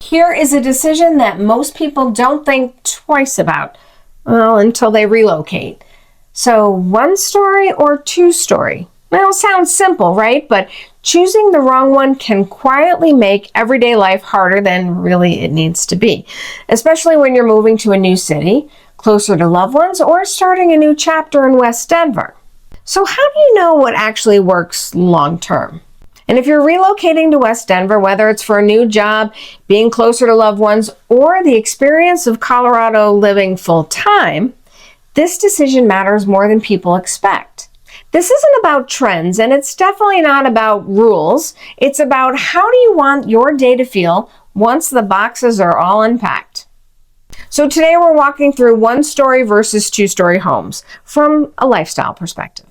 Here is a decision that most people don't think twice about, well, until they relocate. So 1-story or 2-story? Well, it sounds simple, right? But choosing the wrong one can quietly make everyday life harder than really it needs to be, especially when you're moving to a new city, closer to loved ones, or starting a new chapter in West Denver. So how do you know what actually works long term? And if you're relocating to West Denver, whether it's for a new job, being closer to loved ones, or the experience of Colorado living full time, this decision matters more than people expect. This isn't about trends, and it's definitely not about rules. It's about how do you want your day to feel once the boxes are all unpacked. So today we're walking through 1-story versus 2-story homes from a lifestyle perspective.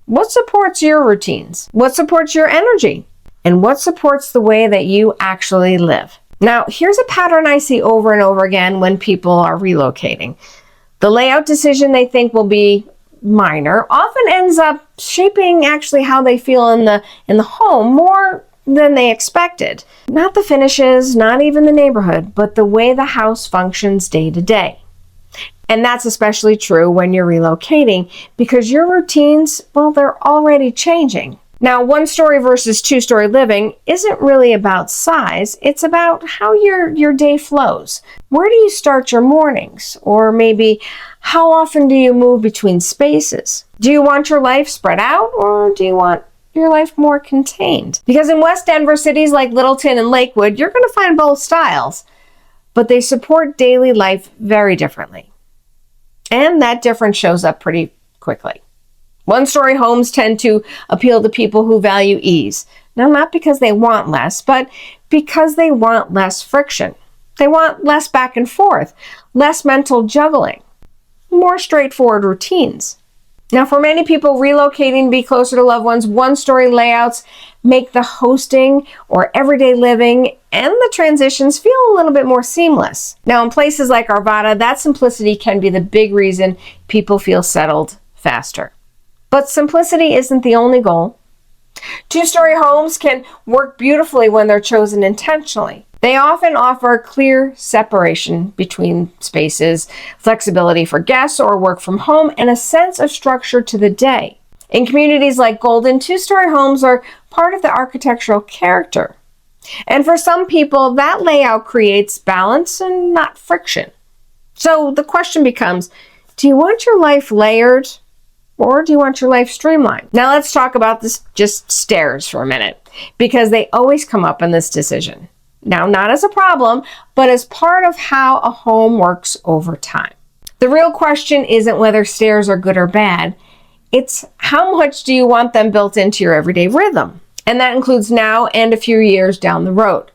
What supports your routines? What supports your energy? And what supports the way that you actually live? Now, here's a pattern I see over and over again when people are relocating. The layout decision they think will be minor often ends up shaping actually how they feel in the home more than they expected. Not the finishes, not even the neighborhood, but the way the house functions day to day. And that's especially true when you're relocating because your routines, well, they're already changing. Now, 1-story versus 2-story living isn't really about size. It's about how your day flows. Where do you start your mornings? Or maybe how often do you move between spaces? Do you want your life spread out or do you want your life more contained? Because in West Denver, cities like Littleton and Lakewood, you're going to find both styles, but they support daily life very differently. And that difference shows up pretty quickly. 1-story homes tend to appeal to people who value ease. Now, not because they want less, but because they want less friction. They want less back and forth, less mental juggling, more straightforward routines. Now, for many people relocating to be closer to loved ones, 1-story layouts make the hosting or everyday living and the transitions feel a little bit more seamless. Now, in places like Arvada, that simplicity can be the big reason people feel settled faster. But simplicity isn't the only goal. 2-story homes can work beautifully when they're chosen intentionally. They often offer clear separation between spaces, flexibility for guests or work from home, and a sense of structure to the day. In communities like Golden, 2-story homes are part of the architectural character. And for some people, that layout creates balance and not friction. So the question becomes, do you want your life layered or do you want your life streamlined? Now let's talk about this just stairs for a minute, because they always come up in this decision. Now, not as a problem, but as part of how a home works over time. The real question isn't whether stairs are good or bad. It's how much do you want them built into your everyday rhythm? And that includes now and a few years down the road.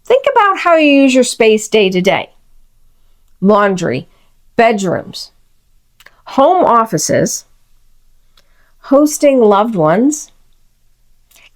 Think about how you use your space day to day. Laundry, bedrooms, home offices, hosting loved ones.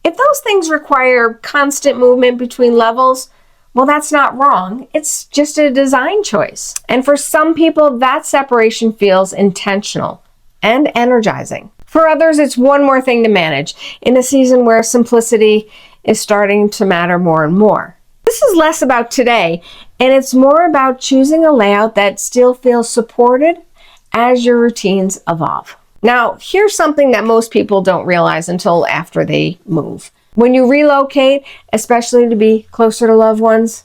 If those things require constant movement between levels, well, that's not wrong. It's just a design choice. And for some people, that separation feels intentional and energizing. For others, it's one more thing to manage in a season where simplicity is starting to matter more and more. This is less about today, and it's more about choosing a layout that still feels supported as your routines evolve. Now, here's something that most people don't realize until after they move. When you relocate, especially to be closer to loved ones,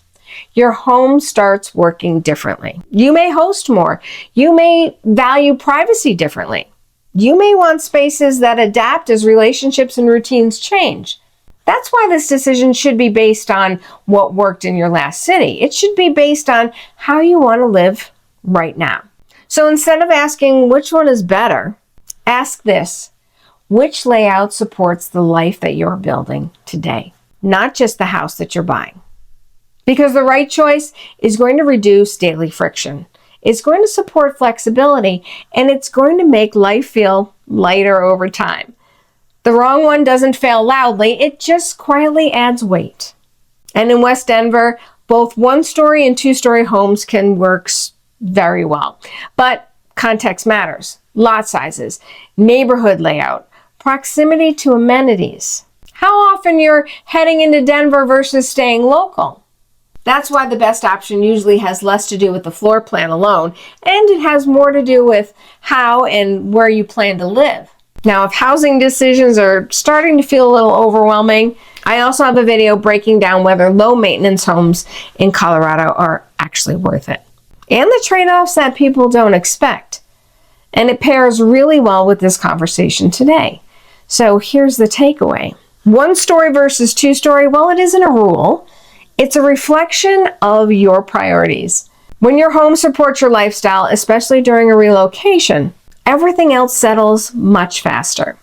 your home starts working differently. You may host more. You may value privacy differently. You may want spaces that adapt as relationships and routines change. That's why this decision should be based on what worked in your last city. It should be based on how you want to live right now. So instead of asking which one is better, ask this: which layout supports the life that you're building today, not just the house that you're buying? Because the right choice is going to reduce daily friction. It's going to support flexibility, and it's going to make life feel lighter over time. The wrong one doesn't fail loudly, it just quietly adds weight. And in West Denver, both 1-story and 2-story homes can work very well. But context matters. Lot sizes, neighborhood layout, proximity to amenities, how often you're heading into Denver versus staying local. That's why the best option usually has less to do with the floor plan alone, and it has more to do with how and where you plan to live. Now, if housing decisions are starting to feel a little overwhelming, I also have a video breaking down whether low maintenance homes in Colorado are actually worth it, and the trade-offs that people don't expect. And it pairs really well with this conversation today. So here's the takeaway. 1-story versus 2-story, well, it isn't a rule. It's a reflection of your priorities. When your home supports your lifestyle, especially during a relocation, everything else settles much faster.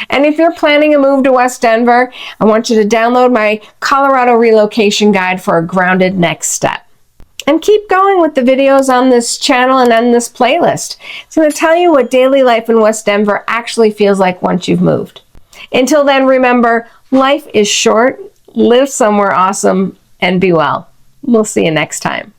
And if you're planning a move to West Denver, I want you to download my Colorado relocation guide for a grounded next step. And keep going with the videos on this channel and on this playlist. It's going to tell you what daily life in West Denver actually feels like once you've moved. Until then, remember, life is short, live somewhere awesome, and be well. We'll see you next time.